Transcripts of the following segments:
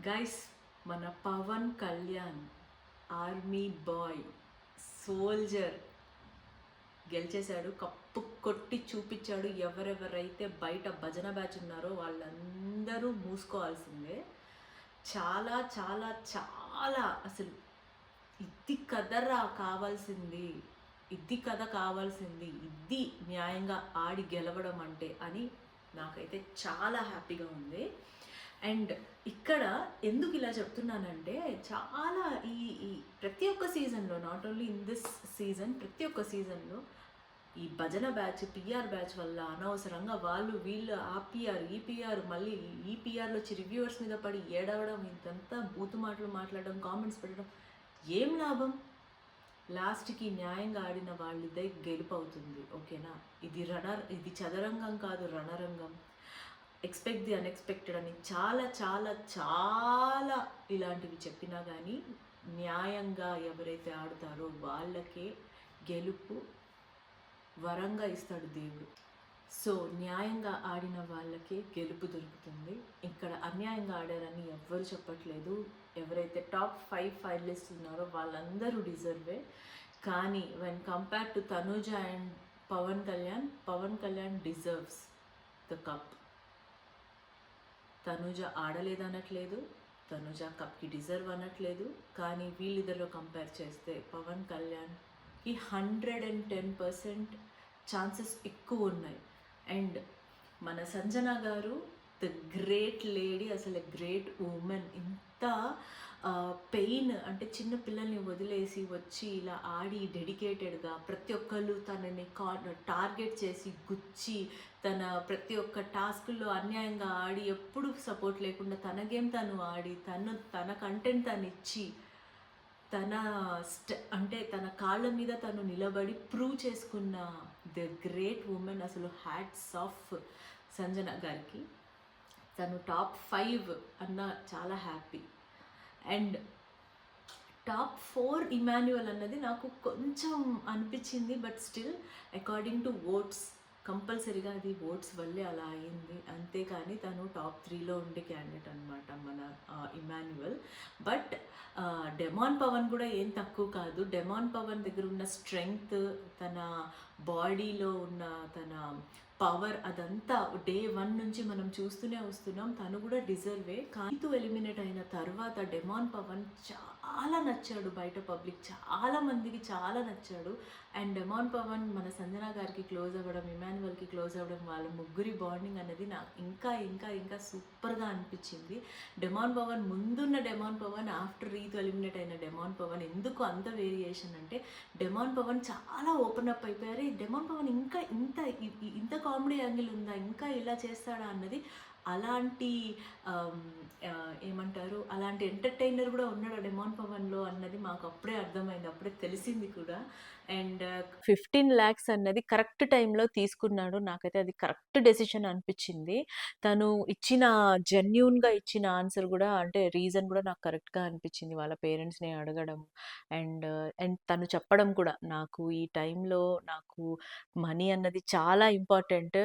Guys, మన Pawan Kalyan army boy soldier గెలిచేశాడు. Cup కొట్టి చూపించాడు. ఎవరెవరైతే బయట భజన బ్యాచ్ ఉన్నారో వాళ్ళందరూ మూసుకోవాల్సిందే. చాలా చాలా చాలా అసలు ఇది కదరా కావాల్సింది, ఇది కథ కావాల్సింది, ఇది న్యాయంగా ఆడి గెలవడం అంటే అని నాకైతే చాలా హ్యాపీగా ఉంది. అండ్ ఇక్కడ ఎందుకు ఇలా చెప్తున్నానంటే చాలా ఈ ఈ ప్రతి ఒక్క సీజన్లో, not only in this season, ప్రతి ఒక్క సీజన్లో ఈ భజన బ్యాచ్ పిఆర్ బ్యాచ్ వల్ల అనవసరంగా వాళ్ళు వీళ్ళు ఆ పిఆర్ ఈ పిఆర్ మళ్ళీ ఈ పిఆర్లో వచ్చి రివ్యూవర్స్ మీద పడి ఏడవడం, ఇంతంతా బూతు మాటలు మాట్లాడడం, కామెంట్స్ పెట్టడం, ఏం లాభం? లాస్ట్కి న్యాయంగా ఆడిన వాళ్ళిదే గెలుపు అవుతుంది. ఓకేనా? ఇది చదరంగం కాదు, రణరంగం. ఎక్స్పెక్ట్ ది అన్ఎక్స్పెక్టెడ్ అని చాలా చాలా చాలా ఇలాంటివి చెప్పినా కానీ న్యాయంగా ఎవరైతే ఆడుతారో వాళ్ళకే గెలుపు వరంగా ఇస్తాడు దేవుడు. సో న్యాయంగా ఆడిన వాళ్ళకే గెలుపు దొరుకుతుంది. ఇక్కడ అన్యాయంగా ఆడారని ఎవ్వరు చెప్పట్లేదు. ఎవరైతే టాప్ 5 ఫైనలిస్ట్ ఉన్నారో వాళ్ళందరూ డిజర్వే. కానీ when compare to Tanuja and Pawan Kalyan deserves the cup. Tanuja ఆడలేదనట్లేదు, తనూజ కప్కి డిజర్వ్ అనట్లేదు. కానీ వీళ్ళిద్దరిలో కంపేర్ చేస్తే పవన్ కళ్యాణ్కి 110% ఛాన్సెస్ ఎక్కువ ఉన్నాయి. అండ్ మన సంజన గారు ద గ్రేట్ లేడీ, అసలు గ్రేట్ ఉమెన్. ఇంత పెయిన్ అంటే చిన్న పిల్లల్ని వదిలేసి వచ్చి ఇలా ఆడి డెడికేటెడ్గా ప్రతి ఒక్కళ్ళు తనని టార్గెట్ చేసి గుచ్చి తన ప్రతి ఒక్క టాస్క్లో అన్యాయంగా ఆడి ఎప్పుడు సపోర్ట్ లేకుండా తన గేమ్ తను ఆడి తన కంటెంట్ తను ఇచ్చి అంటే తన కాళ్ళ మీద తను నిలబడి ప్రూవ్ చేసుకున్న ద గ్రేట్ ఉమెన్. అసలు హ్యాట్స్ ఆఫ్ సంజన గారికి. తను టాప్ 5 అన్న చాలా హ్యాపీ. అండ్ టాప్ 4 ఇమాన్యువల్ అన్నది నాకు కొంచెం అనిపించింది. But still according to votes కంపల్సరీగా అది ఓట్స్ వల్లే అలా అయింది. అంతేకాని తను టాప్ 3లో ఉండే క్యాండిడేట్ అనమాట మన ఇమాన్యువల్. బట్ డెమాన్ పవన్ కూడా ఏం తక్కువ కాదు. డెమాన్ పవన్ దగ్గర ఉన్న స్ట్రెంగ్త్, తన బాడీలో ఉన్న తన పవర్, అదంతా డే 1 నుంచి మనం చూస్తూనే వస్తున్నాం. తను కూడా డిజర్వే. కానీ ఎలిమినేట్ అయిన తర్వాత డెమాన్ పవన్ చాలా నచ్చాడు బయట పబ్లిక్, చాలా మందికి చాలా నచ్చాడు. అండ్ డెమాన్ పవన్ మన సంజన గారికి క్లోజ్ అవ్వడం, ఇమాన్యువల్కి క్లోజ్ అవ్వడం, వాళ్ళ ముగ్గురి బాండింగ్ అనేది నాకు ఇంకా ఇంకా ఇంకా సూపర్గా అనిపించింది. డెమాన్ పవన్ ముందున్న Demon Pavan, after Rithu eliminate అయిన డెమాన్ పవన్ ఎందుకు అంత వేరియేషన్ అంటే డెమాన్ పవన్ చాలా ఓపెన్ అప్ అయిపోయారు. డెమాన్ పవన్ ఇంకా ఇంత కామెడీ యాంగిల్ ఉందా, ఇంకా ఇలా చేస్తాడా అన్నది, అలాంటి ఏమంటారు, అలాంటి ఎంటర్టైనర్ కూడా ఉన్నాడు డెమాన్ పవన్లో అన్నది మాకు అప్పుడే అర్థమైంది, అప్పుడే తెలిసింది కూడా. అండ్ 15 lakhs అన్నది కరెక్ట్ టైంలో తీసుకున్నాడు. నాకైతే అది కరెక్ట్ డెసిషన్ అనిపించింది. తను జెన్యూన్గా ఇచ్చిన ఆన్సర్ కూడా, అంటే రీజన్ కూడా నాకు కరెక్ట్గా అనిపించింది. వాళ్ళ పేరెంట్స్ని అడగడం అండ్ అండ్ తను చెప్పడం కూడా, నాకు ఈ టైంలో నాకు మనీ అన్నది చాలా ఇంపార్టెంట్,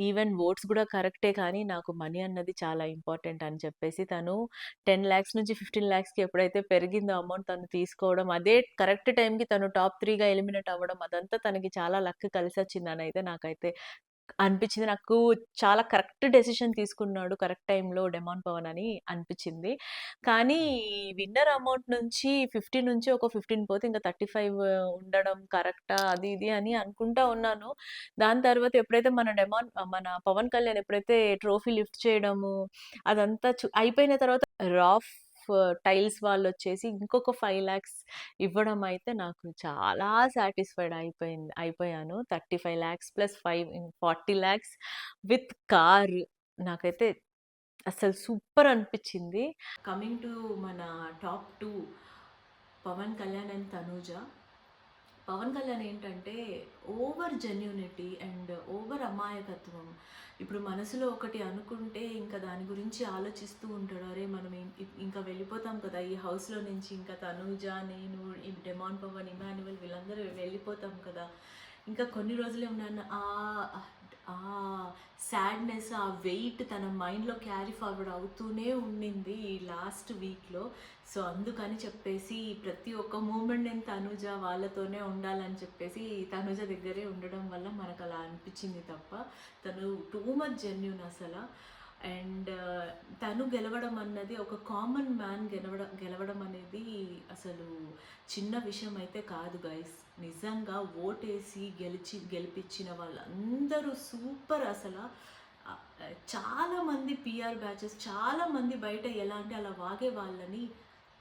ఈవెన్ ఓట్స్ కూడా కరెక్టే కానీ నాకు మనీ అన్నది చాలా ఇంపార్టెంట్ అని చెప్పేసి తను 10 lakhs నుంచి 15 lakhsకి ఎప్పుడైతే పెరిగిందో అమౌంట్ తను తీసుకోవడం, అదే కరెక్ట్ టైంకి తను టాప్ 3గా ఎలిమినేట్ అవ్వడం, అదంతా తనకి చాలా లక్ కలిసి వచ్చిందని అయితే నాకైతే అనిపించింది. నాకు చాలా కరెక్ట్ డెసిషన్ తీసుకున్నాడు కరెక్ట్ టైంలో డెమాన్ పవన్ అని అనిపించింది. కానీ విన్నర్ అమౌంట్ నుంచి 50 నుంచి ఒక 15 పోతే ఇంకా 35 ఉండడం కరెక్టా అది ఇది అని అనుకుంటా ఉన్నాను. దాని తర్వాత ఎప్పుడైతే మన పవన్ కళ్యాణ్ ఎప్పుడైతే ట్రోఫీ లిఫ్ట్ చేయడము అదంతా అయిపోయిన తర్వాత రాఫ్ టైల్స్ వాళ్ళు వచ్చేసి ఇంకొక 5 lakhs ఇవ్వడం అయితే నాకు చాలా సాటిస్ఫైడ్ అయిపోయాను. 35 lakhs plus 5 40 lakhs with car. నాకైతే అసలు సూపర్ అనిపించింది. కమింగ్ టు మన టాప్ 2 పవన్ కళ్యాణ్ అండ్ తనూజ. పవన్ కళ్యాణ్ ఏంటంటే ఓవర్ జెన్యూనిటీ అండ్ ఓవర్ అమాయకత్వం. ఇప్పుడు మనసులో ఒకటి అనుకుంటే ఇంకా దాని గురించి ఆలోచిస్తూ ఉంటాడు. అరే మనం ఇంకా వెళ్ళిపోతాం కదా ఈ హౌస్లో నుంచి, ఇంకా తనూజ, నేను, డెమాన్ పవన్, ఇమాన్యువల్ వీళ్ళందరూ వెళ్ళిపోతాం కదా, ఇంకా కొన్ని రోజులే ఉన్నాను ఆ సాడ్‌నెస్, ఆ వెయిట్ తన మైండ్‌లో క్యారీ ఫార్వర్డ్ అవుతూనే ఉండింది ఈ లాస్ట్ వీక్‌లో. సో, అందుకని చెప్పేసి ప్రతి ఒక్క మూమెంట్ నేను తనుజ వాళ్ళతోనే ఉండాలని చెప్పేసి తనుజ దగ్గరే ఉండడం వల్ల మనకలా అనిపిచ్చింది తప్ప, తను టూ మచ్ జెన్యూన్ అసల. అండ్ తను గెలవడం అన్నది ఒక కామన్ మ్యాన్ గెలవడం అనేది అసలు చిన్న విషయం అయితే కాదు గైస్. నిజంగా ఓటేసి గెలిపించిన వాళ్ళందరూ సూపర్ అసల. చాలామంది పీఆర్ బ్యాచెస్ చాలామంది బయట ఎలా అంటే అలా వాగే వాళ్ళని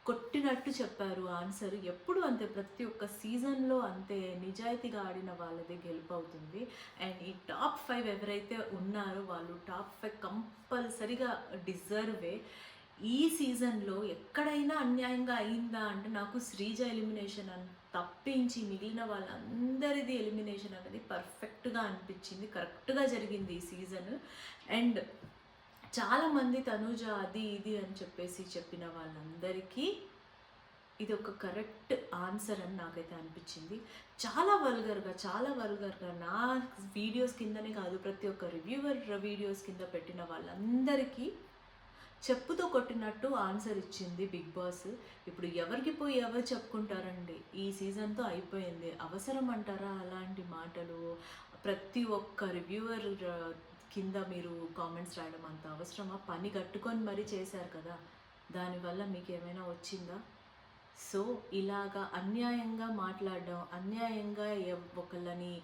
కొట్టినట్టు చెప్పారు ఆన్సర్. ఎప్పుడు అంతే, ప్రతి ఒక్క సీజన్‌లో అంతే నిజాయితీగా ఆడిన వాళ్ళదే గెలుపవుతుంది. అండ్ ఈ టాప్ 5 ఎవరైతే ఉన్నారో వాళ్ళు టాప్ 5 కంపల్సరీగా డిజర్వే. ఈ సీజన్‌లో ఎక్కడైనా అన్యాయంగా అయిందా అంటే నాకు శ్రీజ ఎలిమినేషన్ తప్పించి మిగిలిన వాళ్ళందరిది ఎలిమినేషన్ అనేది పర్ఫెక్ట్‌గా అనిపించింది. కరెక్ట్‌గా జరిగింది ఈ సీజన్. అండ్ చాలామంది తనూజ అది ఇది అని చెప్పేసి చెప్పిన వాళ్ళందరికీ ఇది ఒక కరెక్ట్ ఆన్సర్ అని నాకైతే అనిపించింది. చాలా వల్గర్‌గా నా వీడియోస్ కిందనే కాదు, ప్రతి ఒక్క రివ్యూవర్ వీడియోస్ కింద పెట్టిన వాళ్ళందరికీ చెప్పుతో కొట్టినట్టు ఆన్సర్ ఇచ్చింది బిగ్ బాస్. ఇప్పుడు ఎవరికి పోయి ఎవరు చెప్పుకుంటారండి? ఈ సీజన్‌తో అయిపోయింది. అవసరం అంటారా అలాంటి మాటలు? ప్రతి ఒక్క రివ్యూవర్ కింద మీరు కామెంట్స్ రాయడం అంత అవసరమా? పని కట్టుకొని మరీ చేశారు కదా! దానివల్ల మీకేమైనా వచ్చిందా? సో, ఇలాగా అన్యాయంగా మాట్లాడడం, అన్యాయంగా ఒకళ్ళని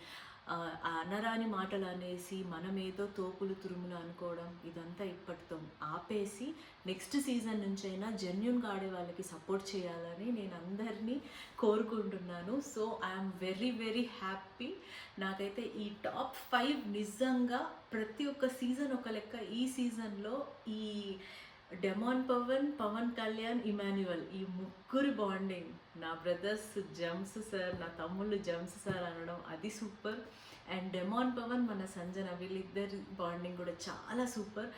అనరాని మాటలనేసి మనమేదో తోపులు తురుములు అనుకోవడం, ఇదంతా ఇప్పటితో ఆపేసి నెక్స్ట్ సీజన్ నుంచైనా జెన్యూన్‌గా ఆడే వాళ్ళకి సపోర్ట్ చేయాలని నేను అందరినీ కోరుకుంటున్నాను. So, I'm very very happy. నాకైతే ఈ టాప్ 5 నిజంగా ప్రతి ఒక్క సీజన్ ఒక లెక్క. ఈ సీజన్‌లో ఈ డెమాన్ పవన్, పవన్ కళ్యాణ్, ఇమాన్యుయల్ ఈ ముగ్గురి బాండింగ్, నా బ్రదర్స్ జమ్స్ సార్, నా తమ్ముళ్ళు జమ్స్ సార్ అనడం అది సూపర్. అండ్ డెమాన్ పవన్, మన సంజన వీళ్ళిద్దరి బాండింగ్ కూడా చాలా సూపర్.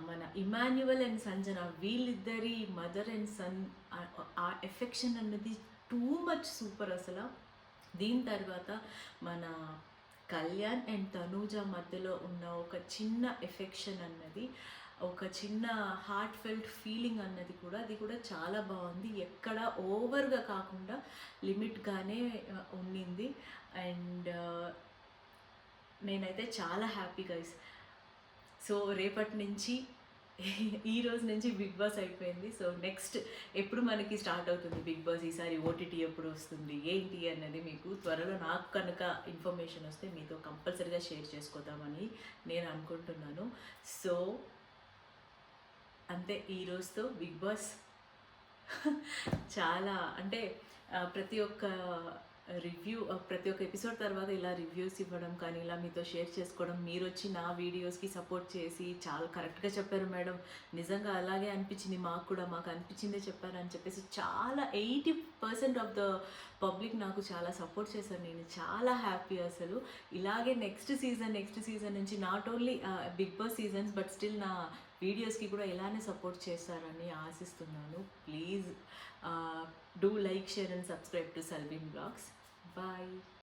మన ఇమాన్యుయల్ అండ్ సంజన వీళ్ళిద్దరి మదర్ అండ్ సన్ ఆ ఎఫెక్షన్ అన్నది టూ మచ్ సూపర్ అసలు. దీని తర్వాత మన కళ్యాణ్ అండ్ తనూజ మధ్యలో ఉన్న ఒక చిన్న ఎఫెక్షన్ అన్నది, ఒక చిన్న హార్ట్ ఫెల్ట్ ఫీలింగ్ అన్నది కూడా, అది కూడా చాలా బాగుంది. ఎక్కడ ఓవర్గా కాకుండా లిమిట్గానే ఉండింది. అండ్ నేనైతే చాలా హ్యాపీ గైస్. సో రేపటి నుంచి ఈ రోజు నుంచి బిగ్ బాస్ అయిపోయింది. సో నెక్స్ట్ ఎప్పుడు మనకి స్టార్ట్ అవుతుంది బిగ్ బాస్, ఈసారి ఓటీటీ ఎప్పుడు వస్తుంది ఏంటి అన్నది మీకు త్వరలో నాకు కనుక ఇన్ఫర్మేషన్ వస్తే మీతో కంపల్సరీగా షేర్ చేసుకోదామని నేను అనుకుంటున్నాను. సో అంతే, ఈ రోజుతో బిగ్ బాస్ చాలా అంటే ప్రతి ఒక్క ప్రతి ఒక్క ఎపిసోడ్ తర్వాత ఇలా రివ్యూస్ ఇవ్వడం కానీ, ఇలా మీతో షేర్ చేసుకోవడం, మీరు వచ్చి నా వీడియోస్కి సపోర్ట్ చేసి చాలా కరెక్ట్గా చెప్పారు మేడం, నిజంగా అలాగే అనిపించింది మాకు కూడా, మాకు అనిపించిందే చెప్పారు అని చెప్పేసి చాలా 80% ఆఫ్ ద పబ్లిక్ నాకు చాలా సపోర్ట్ చేశారు. నేను చాలా హ్యాపీ అసలు. ఇలాగే నెక్స్ట్ సీజన్ నుంచి not only Bigg Boss seasons but still నా వీడియోస్కి కూడా ఇలానే సపోర్ట్ చేస్తారని ఆశిస్తున్నాను. Please do like, share and subscribe to Selvin Vlogs. Bye.